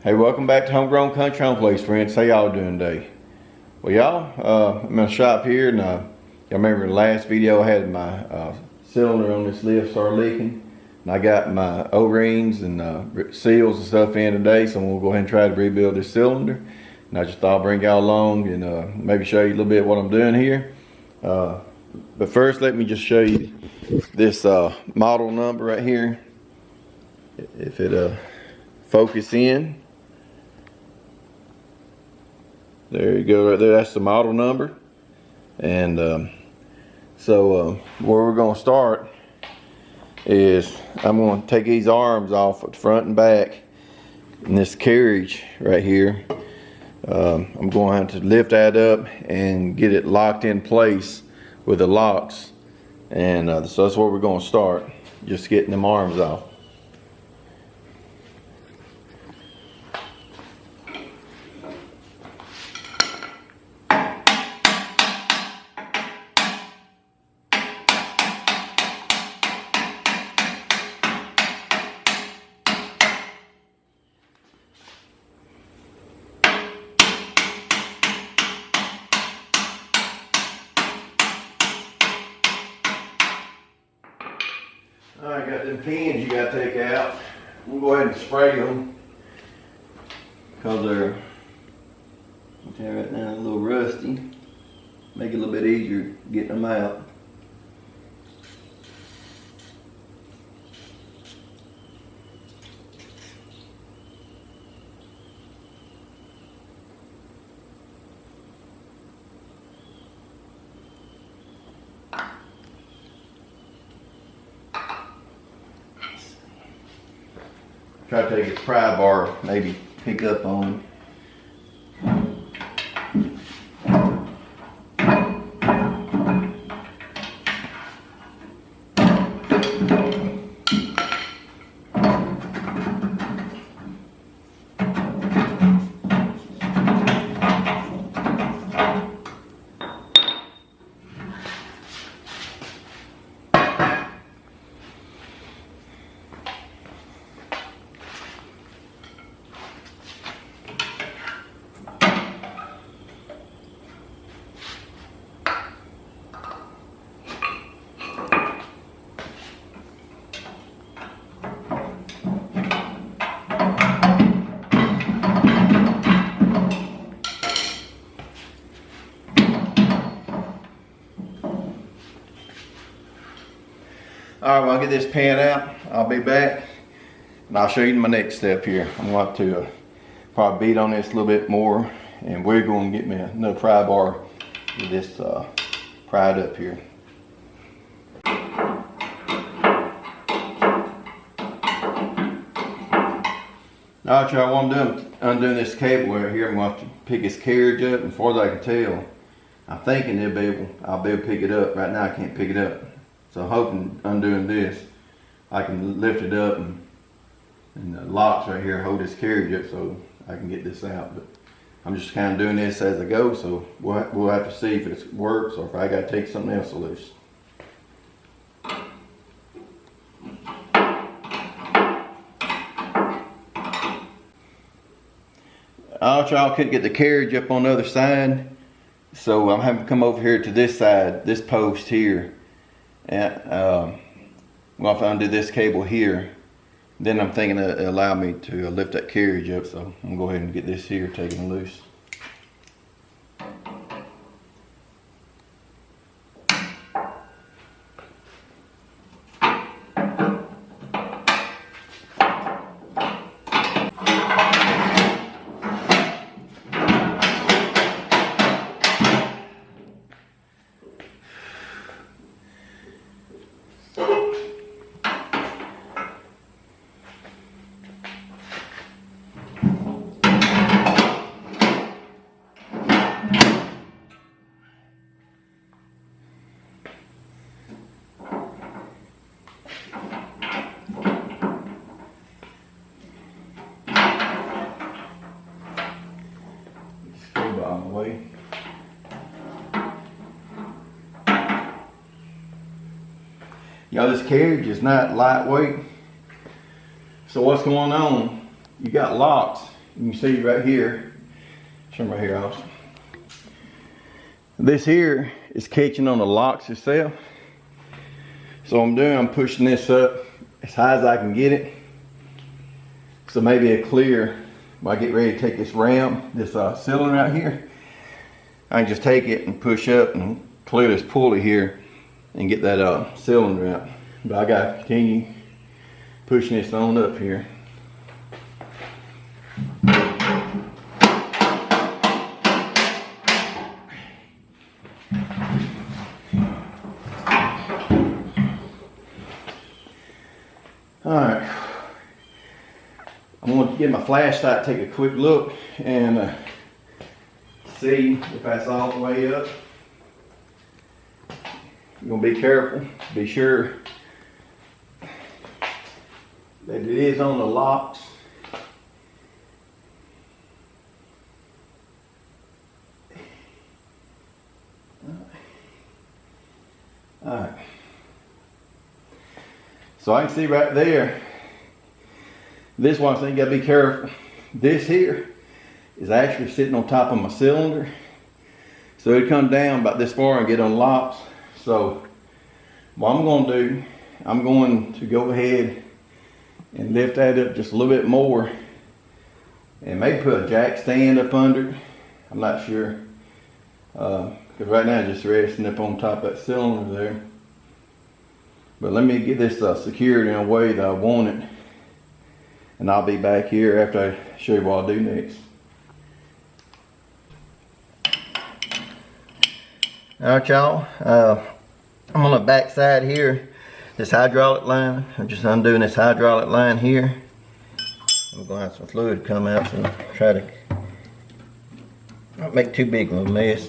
Hey, welcome back to Homegrown Country Home Place, friends. How y'all doing today? Well, y'all, I'm in the shop here, and y'all remember the last video I had my cylinder on this lift started leaking, and I got my O-rings and seals and stuff in today, so we'll go ahead and try to rebuild this cylinder. And I just thought I'd bring y'all along and maybe show you a little bit what I'm doing here. But first, let me just show you this model number right here. If it focus in. There you go, right there. That's the model number. And so where we're going to start is I'm going to take these arms off at the front and back, and this carriage right here. I'm going to have to lift that up and get it locked in place with the locks. And so that's where we're going to start, just getting them arms off. Alright, got them pins you got to take out. We'll go ahead and spray them because they're right now a little rusty. Make it a little bit easier getting them out. Try to take his pry bar, maybe pick up on. Alright, well, I'll get this pan out. I'll be back and I'll show you my next step here. I'm going to probably beat on this a little bit more, and we're going to get me another pry bar with this pried up here. Alright, y'all, while I'm undoing this cable right here, I'm going to have to pick this carriage up, and as far as I can tell, I'm thinking I'll be able to pick it up. Right now I can't pick it up. So I'm hoping undoing this, I can lift it up and the locks right here hold this carriage up so I can get this out. But I'm just kind of doing this as I go, so we'll have to see if it works or if I got to take something else loose. Y'all couldn't get the carriage up on the other side, so I'm having to come over here to this side, this post here. And I'm going to undo this cable here. Then I'm thinking it'll allow me to lift that carriage up, so I'm going to go ahead and get this here taken loose. way. Y'all, this carriage is not lightweight. So what's going on? You got locks you can see right here, show them right here also. This here is catching on the locks itself. So I'm pushing this up as high as I can get it. So maybe a clear, when I get ready to take this ram, this cylinder right here, I can just take it and push up and clear this pulley here and get that cylinder out. But I gotta continue pushing this on up here. Alright, I'm going to get my flashlight, take a quick look and see if that's all the way up. You're going to be careful, be sure that it is on the locks. Alright. So I can see right there, this one, so you gotta be careful. This here is actually sitting on top of my cylinder. So it come down about this far and get unlocked. So what I'm gonna do, I'm going to go ahead and lift that up just a little bit more and maybe put a jack stand up under it. I'm not sure. Because right now it's just resting up on top of that cylinder there. But let me get this secured in a way that I want it. And I'll be back here after I show you what I'll do next. Alright y'all, I'm on the back side here, this hydraulic line. I'm just undoing this hydraulic line here. I'm going to have some fluid come out, so try to not make too big of a mess.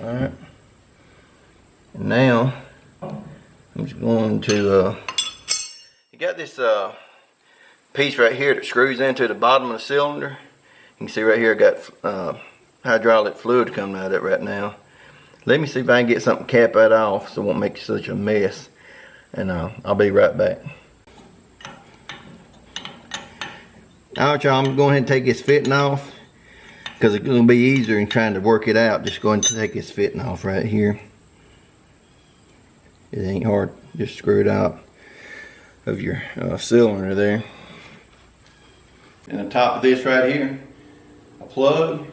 Alright, and now I'm just going to, you got this piece right here that screws into the bottom of the cylinder. You can see right here I got hydraulic fluid coming out of it right now. Let me see if I can get something to cap that off so it won't make such a mess. And I'll be right back. Alright y'all, I'm going ahead and take this fitting off, because it's going to be easier in trying to work it out. Just going to take this fitting off right here. It ain't hard, just screw it out of your cylinder there. And on top of this right here, a plug,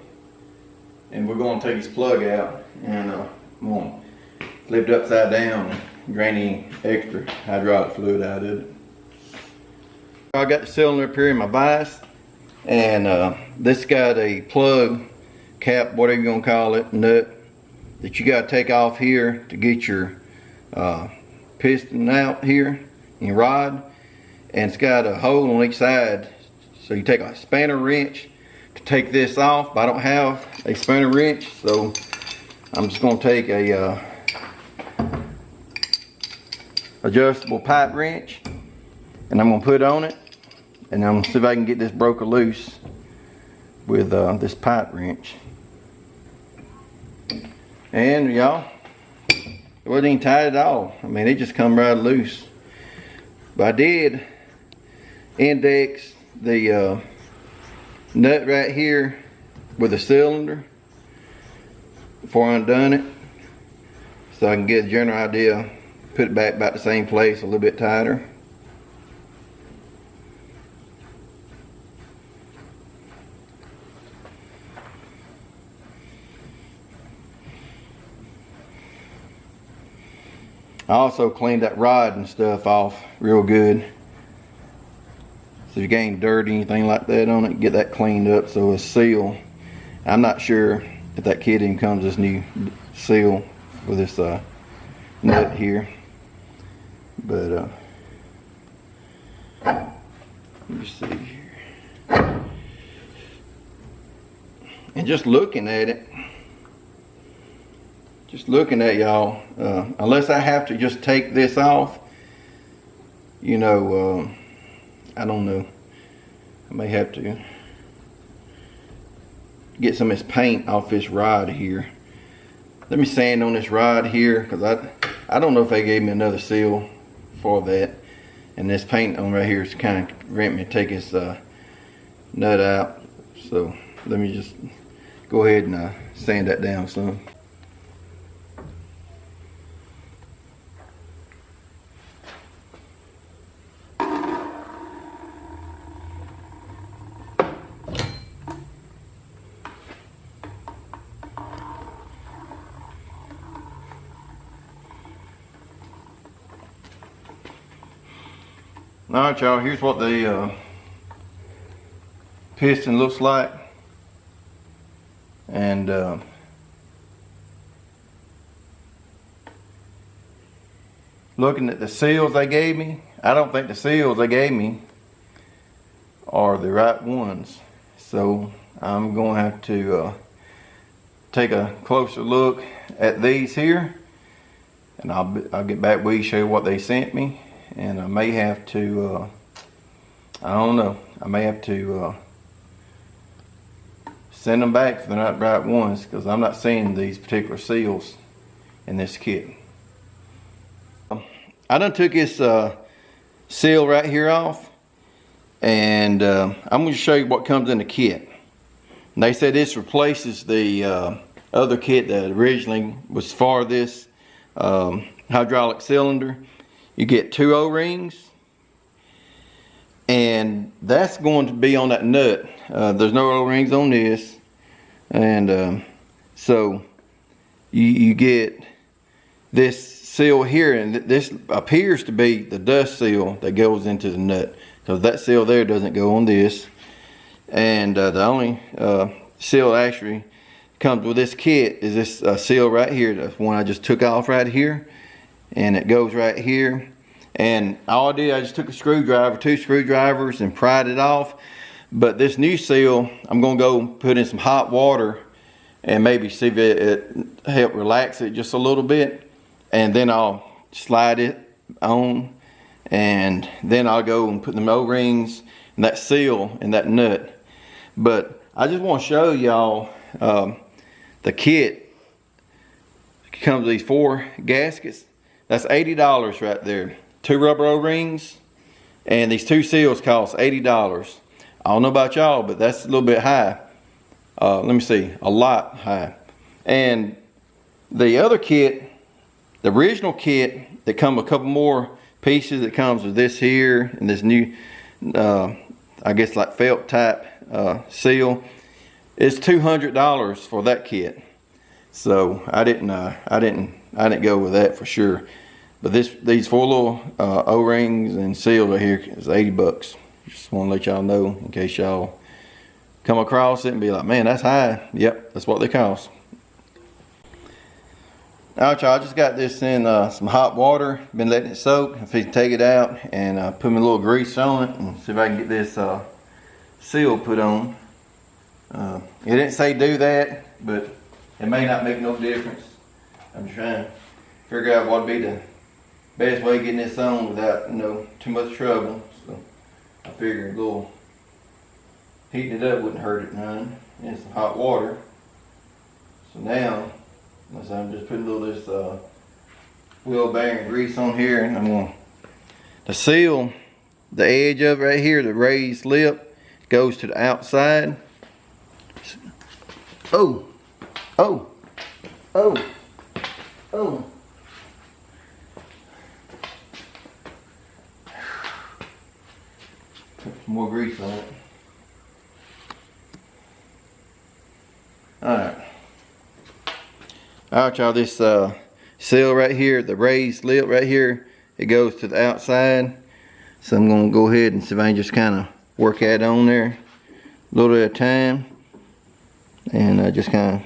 and we're going to take this plug out and I'm going to flip it upside down and drain any extra hydraulic fluid out of it. I got the cylinder up here in my vise, and this got a plug, cap, whatever you're going to call it, nut, that you got to take off here to get your piston out here, your rod, and it's got a hole on each side. So you take a spanner wrench to take this off, but I don't have a spanner wrench, so I'm just going to take a adjustable pipe wrench, and I'm going to put it on it, and I'm going to see if I can get this broken loose with this pipe wrench. And y'all, it wasn't even tight at all. I mean, it just come right loose. But I did index the nut right here with the cylinder before I undone it, so I can get a general idea, put it back about the same place, a little bit tighter. I also cleaned that rod and stuff off real good. So if you gain dirt or anything like that on it, get that cleaned up so it's sealed. I'm not sure if that kit even comes this new seal with this nut here. But let me see here. And just looking at it, y'all, unless I have to just take this off, you know, I don't know, I may have to get some of this paint off this rod here. Let me sand on this rod here, because I don't know if they gave me another seal for that. And this paint on right here is kind of preventing me to take this nut out. So let me just go ahead and sand that down some. Alright y'all, here's what the piston looks like. And looking at the seals they gave me, I don't think the seals they gave me are the right ones. So I'm going to have to take a closer look at these here, and I'll get back with you, show you what they sent me. And I may have to, I don't know, I may have to send them back if they're not the right ones, because I'm not seeing these particular seals in this kit. I done took this seal right here off, and I'm going to show you what comes in the kit. And they said this replaces the other kit that originally was for this hydraulic cylinder. You get 2 O-rings, and that's going to be on that nut. There's no O-rings on this, and so you get this seal here, and this appears to be the dust seal that goes into the nut, because that seal there doesn't go on this. And the only seal that actually comes with this kit is this seal right here, the one I just took off right here. And it goes right here. And all I did, I just took a screwdriver, 2 screwdrivers, and pried it off. But this new seal, I'm gonna go put in some hot water and maybe see if it help relax it just a little bit. And then I'll slide it on, and then I'll go and put the O-rings and that seal and that nut. But I just want to show y'all the kit. It comes with these 4 gaskets. That's $80 right there. 2 rubber O-rings, and these 2 seals cost $80. I don't know about y'all, but that's a little bit high. Let me see, a lot high. And the other kit, the original kit that come with a couple more pieces, that comes with this here and this new, I guess like felt type seal, is $200 for that kit. So I didn't go with that for sure. But these 4 little O-rings and seals right here is 80 bucks. Just want to let y'all know in case y'all come across it and be like, man, that's high. Yep, that's what they cost. Alright y'all, I just got this in some hot water. Been letting it soak. If you take it out and put me a little grease on it and see if I can get this seal put on. It didn't say do that, but it may not make no difference. I'm trying to figure out what would be the best way of getting this on without, you know, too much trouble. So I figured a little heating it up wouldn't hurt it none. And some hot water. So now, I'm just putting a little of this wheel bearing grease on here, and I'm going to seal the edge of it right here. The raised lip goes to the outside. Oh, oh, oh, oh. Put some more grease on it. Alright. Alright y'all, this seal right here, the raised lip right here, it goes to the outside. So I'm going to go ahead and see if I can just kind of work that on there a little at a time. And just kind of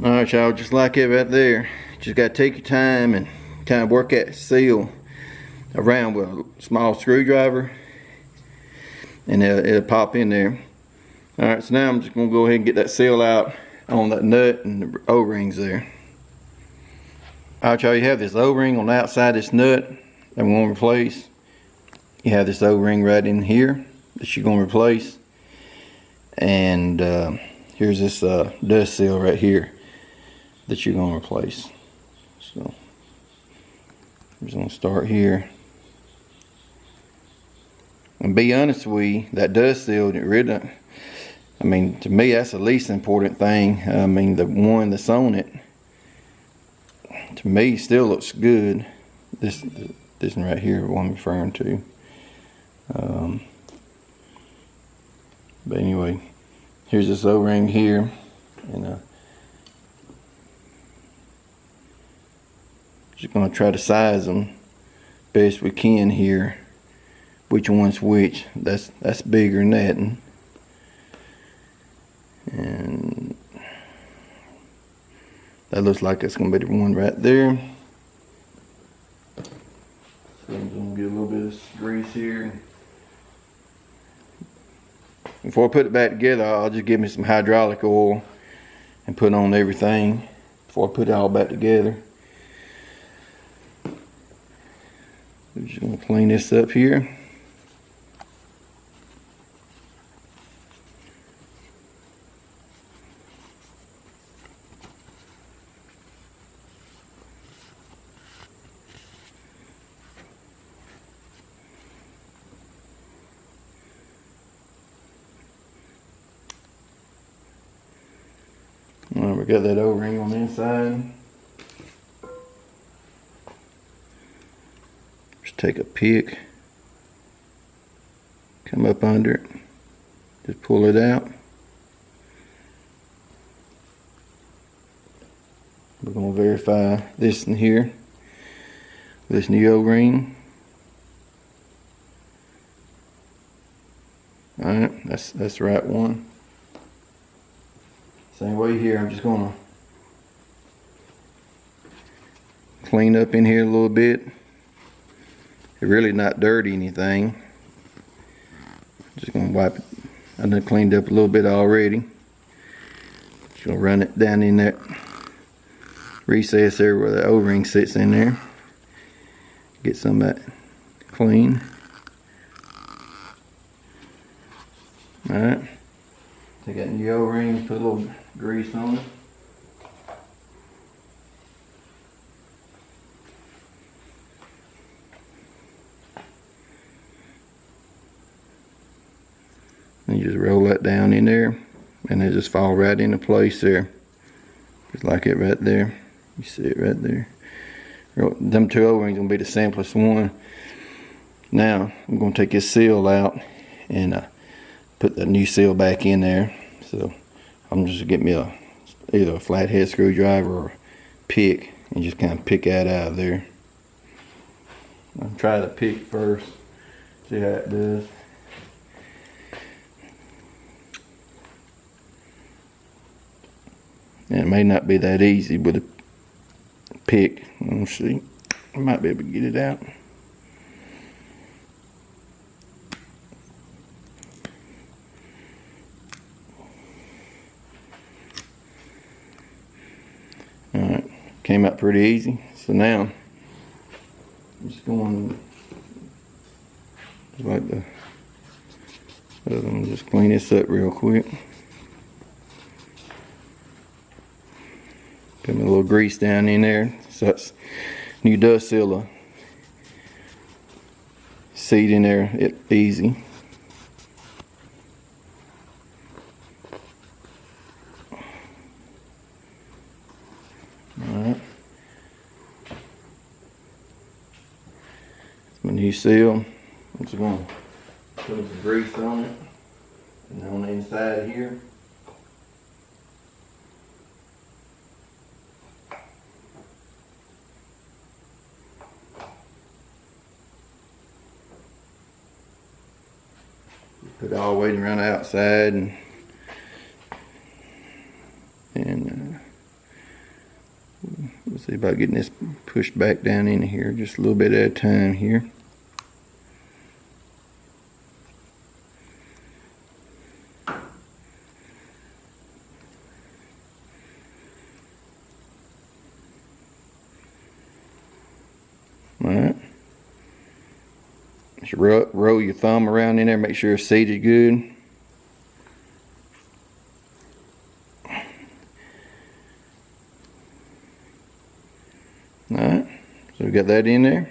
Alright y'all, just like it right there. Just gotta take your time and kind of work that seal around with a small screwdriver, and it'll pop in there. Alright, so now I'm just gonna go ahead and get that seal out on that nut and the O-rings there. Alright y'all, you have this O-ring on the outside of this nut that we're gonna replace. You have this O-ring right in here that you're gonna replace. And here's this dust seal right here that you're gonna replace. So I'm just gonna start here. And be honest with you, that dust seal, I mean, to me that's the least important thing. I mean, the one that's on it, to me, still looks good. This one right here, what I'm referring to. But anyway, here's this O-ring here, and just gonna try to size them best we can here. Which one's which? That's bigger than that, and that looks like it's gonna be the one right there. So I'm gonna get a little bit of grease here. Before I put it back together, I'll just give me some hydraulic oil and put on everything before I put it all back together. We're just gonna clean this up here. Alright, we got that O-ring on the inside. Just take a pick, come up under it, just pull it out. We're going to verify this in here, this new O-ring. Alright, that's the right one. Same way here, I'm just gonna clean up in here a little bit. It's really not dirty anything. Just gonna wipe it. I done cleaned up a little bit already. Just gonna run it down in that recess there where the O-ring sits in there. Get some of that clean. Alright. Take that new O-ring, put a little grease on it. And you just roll that down in there, and it just fall right into place there. Just like it right there. You see it right there. Them two O-rings gonna be the simplest one. Now I'm gonna take this seal out and put the new seal back in there. So I'm just gonna get me either a flathead screwdriver or a pick and just kind of pick that out of there. I'll try the pick first, see how it does. And it may not be that easy with a pick. Let's see, I might be able to get it out. Alright, came out pretty easy. So now I'm just going like the other one, just clean this up real quick. Put a little grease down in there so that's new dust sealer seat in there, it's easy. Alright, my new seal. I'm just going to put some grease on it, and on the inside here. Put it all the way around the outside, and See about getting this pushed back down in here just a little bit at a time here. Alright. Just roll your thumb around in there, make sure it's seated good. Alright, so we got that in there.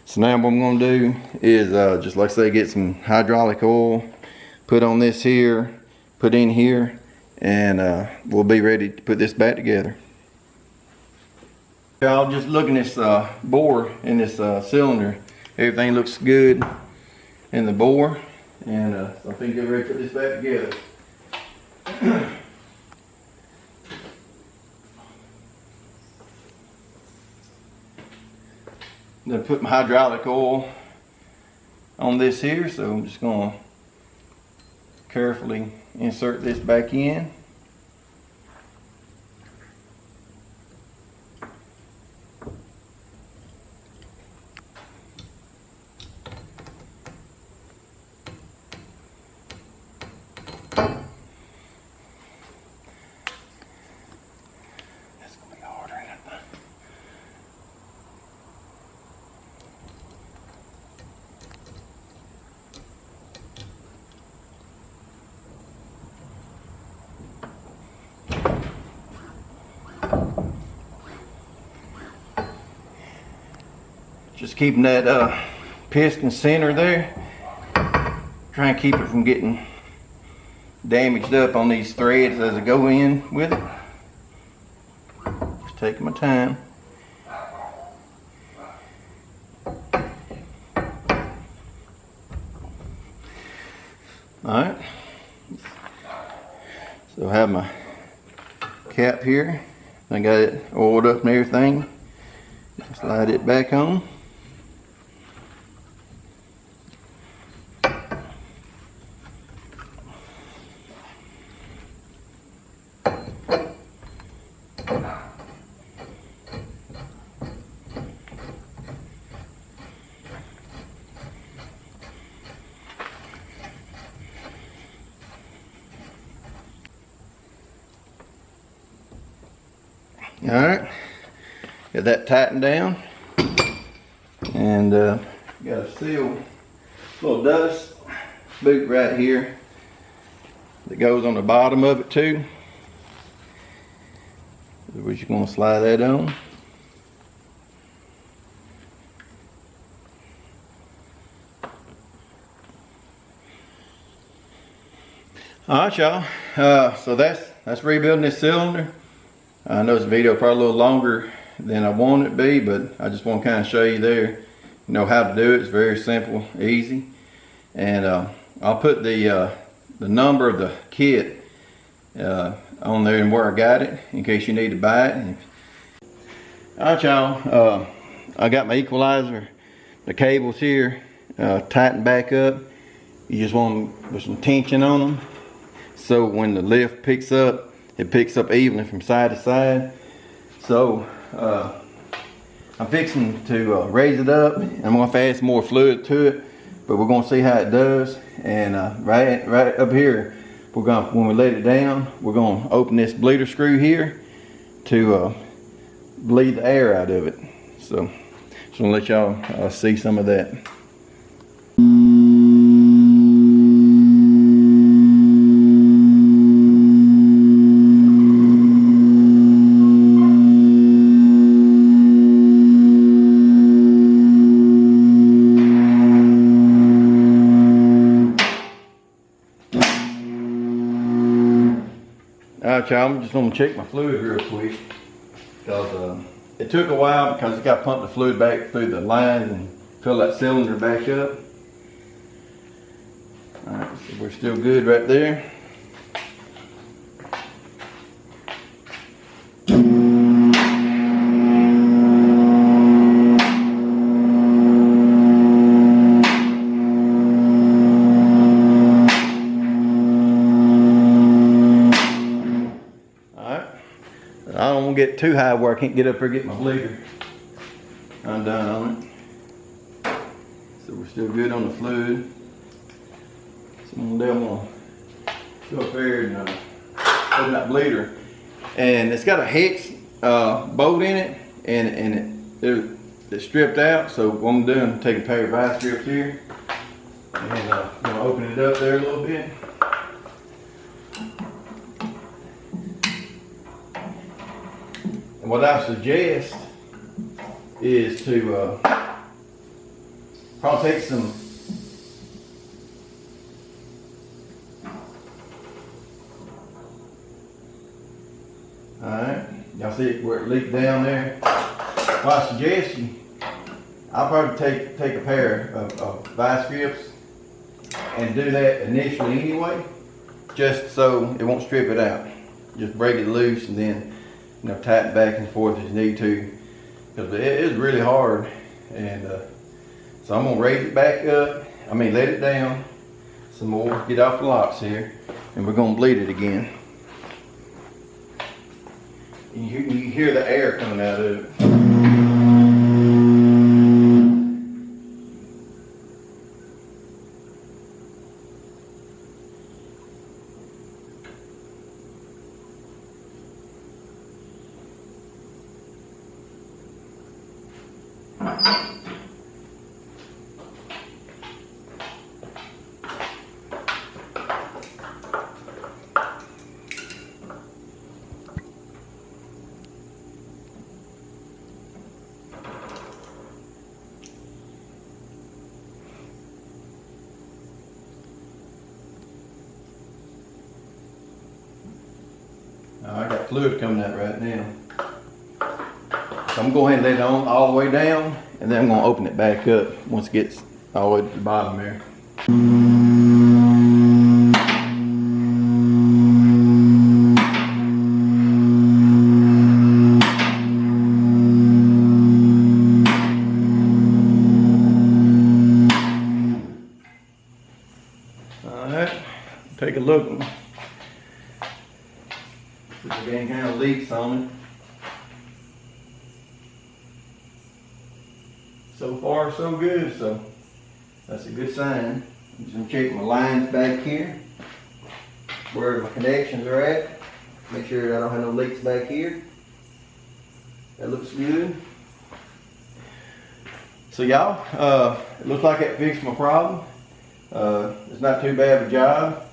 So now what I'm going to do is just like I say, get some hydraulic oil, put on this here, put in here, and we'll be ready to put this back together. Y'all, just looking at this bore in this cylinder, everything looks good in the bore, and so I think we're ready to put this back together. I'm going to put my hydraulic oil on this here, so I'm just going to carefully insert this back in. Just keeping that piston center there. Try and keep it from getting damaged up on these threads as I go in with it. Just taking my time. Alright. So I have my cap here. I got it oiled up and everything. Slide it back on. Alright, got that tightened down, and got a seal, little dust boot right here that goes on the bottom of it too. We're just going to slide that on. Alright, y'all, so that's rebuilding this cylinder. I know this video probably a little longer than I want it to be, but I just want to kind of show you there, you know, how to do it. It's very simple, easy, and I'll put the number of the kit on there and where I got it in case you need to buy it. Alright, y'all, I got my equalizer, the cables here tightened back up. You just want to put some tension on them so when the lift picks up, it picks up evenly from side to side. So I'm fixing to raise it up. I'm going to add some more fluid to it, but we're going to see how it does. And right up here, we're going when we let it down, we're going to open this bleeder screw here to bleed the air out of it. So just want to let y'all see some of that. Alright, y'all, I'm just going to check my fluid real quick, because it took a while because it got pumped the fluid back through the lines and fill that cylinder back up. Alright, so we're still good right there. I don't don't get too high where I can't get up here and get my bleeder undone on it. So we're still good on the fluid. So I'm gonna go up there and open that bleeder. And it's got a hex bolt in it, and it's stripped out. So what I'm doing, I'm taking a pair of vice grips here, and I'm gonna open it up there a little bit. And what I suggest is to probably take some alright, y'all see it where it leaked down there? Well, I suggest I'll probably take a pair of vice grips and do that initially anyway, just so it won't strip it out. Just break it loose and then tighten back and forth as you need to, because it is really hard. And so I'm gonna raise it back up. Let it down some more, get off the locks here, and we're gonna bleed it again. And you hear the air coming out of it. I got fluid coming out right now. So I'm going to go ahead and let it on all the way down, and then I'm going to open it back up once it gets all the way to the bottom there. Alright, take a look. There's any kind of leaks on it. So far so good, so that's a good sign. I'm just going to check my lines back here, where my connections are at. Make sure I don't have no leaks back here. That looks good. So y'all, it looks like it fixed my problem. It's not too bad of a job.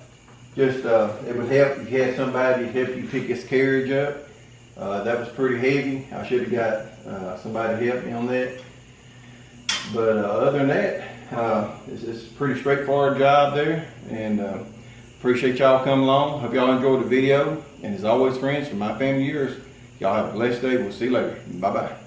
Just it would help if you had somebody to help you pick this carriage up. That was pretty heavy. I should have got somebody to help me on that. But other than that, it's a pretty straightforward job there. And appreciate y'all coming along. Hope y'all enjoyed the video. And as always, friends, from my family to yours, y'all have a blessed day. We'll see you later. Bye-bye.